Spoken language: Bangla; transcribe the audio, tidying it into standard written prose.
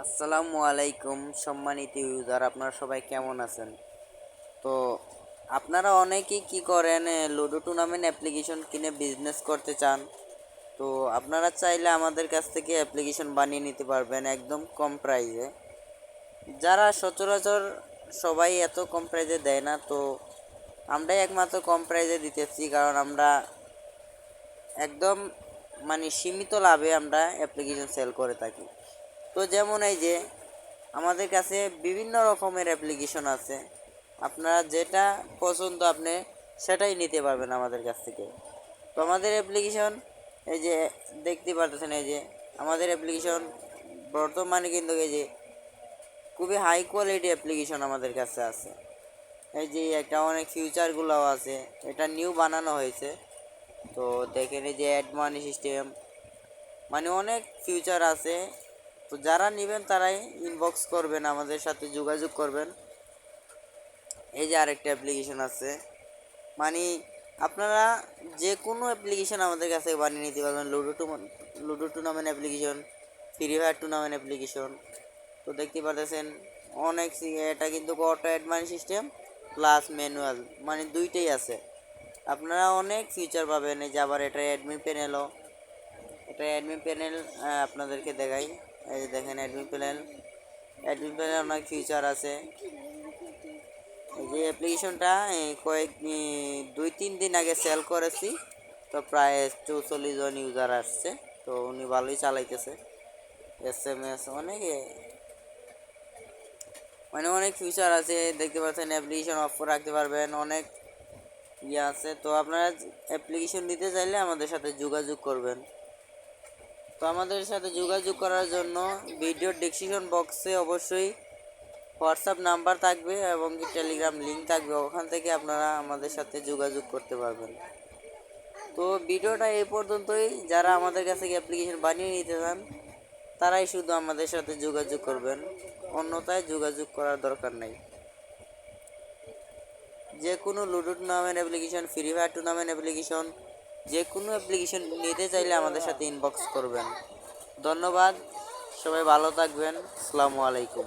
আসসালামু আলাইকুম সম্মানিত ইউজার, আপনারা সবাই কেমন আছেন? তো আপনারা অনেকেই কি করেন, লুডো টুর্নামেন্ট অ্যাপ্লিকেশন কিনে বিজনেস করতে চান। তো আপনারা চাইলে আমাদের কাছ থেকে অ্যাপ্লিকেশন বানিয়ে নিতে পারবেন একদম কম প্রাইসে। যারা সচরাচর সবাই এত কম প্রাইসে দেয় না, তো আমরাই একমাত্র কম প্রাইসে দিতেছি, কারণ আমরা একদম সীমিত লাভে আমরা অ্যাপ্লিকেশন সেল করে থাকি। তো যেমন এই যে আমাদের কাছে বিভিন্ন রকমের অ্যাপ্লিকেশন আছে, আপনারা যেটা পছন্দ আপনি সেটাই নিতে পারবেন আমাদের কাছ থেকে। তো আমাদের অ্যাপ্লিকেশন এই যে দেখতে পারতেছেন, এই যে আমাদের অ্যাপ্লিকেশন বর্তমানে কিন্তু এই যে খুবই হাই কোয়ালিটি অ্যাপ্লিকেশন আমাদের কাছে আছে। এই যে একটা অনেক ফিউচারগুলোও আছে, এটা নিউ বানানো হয়েছে। তো দেখেন এই যে অ্যাড মানি সিস্টেম, অনেক ফিউচার আছে। তো যারা নেবেন তারাই ইনবক্স করবেন, আমাদের সাথে যোগাযোগ করবেন। এই যে আরেকটা অ্যাপ্লিকেশন আছে, মানে আপনারা যে কোনো অ্যাপ্লিকেশন আমাদের কাছে বানিয়ে নিতে পারবেন। Ludo tournament application, Free Fire tournament application. তো দেখতে পাচ্ছেন অনেক এটা কিন্তু auto add money system plus manual, দুইটাই আছে। আপনারা অনেক ফিচার পাবেন। এই যে আবার এটা অ্যাডমিন প্যানেলও, এটা অ্যাডমিন প্যানেল আপনাদেরকে দেখাই। এই যে দেখেন অ্যাডমিন প্যানেল অনেক ফিচার আছে। এই যে অ্যাপ্লিকেশনটা দুই তিন দিন আগে সেল করেছি, তো প্রায় 44 জন ইউজার আসছে। তো উনি ভালোই চালাইতেছে। SMS অনেক ফিচার আছে, দেখতে পাচ্ছেন। অ্যাপ্লিকেশন অফ করে রাখতে পারবেন, অনেক আছে। তো আপনারা অ্যাপ্লিকেশন নিতে চাইলে আমাদের সাথে যোগাযোগ করবেন। তো আমাদের সাথে যোগাযোগ করার জন্য ভিডিওর ডেসক্রিপশন বক্সে অবশ্যই হোয়াটসঅ্যাপ নাম্বার থাকবে এবং টেলিগ্রাম লিঙ্ক থাকবে, ওখান থেকে আপনারা আমাদের সাথে যোগাযোগ করতে পারবেন। তো ভিডিওটা এই পর্যন্তই। যারা আমাদের কাছে অ্যাপ্লিকেশন বানিয়ে নিতে চান তারাই শুধু আমাদের সাথে যোগাযোগ করবেন, অন্যথায় যোগাযোগ করার দরকার নেই। যে কোনো ludo tournament application, Free Fire tournament application, যে কোনো অ্যাপ্লিকেশন নিতে চাইলে আমাদের সাথে ইনবক্স করবেন। ধন্যবাদ, সবাই ভালো থাকবেন। আসসালামু আলাইকুম।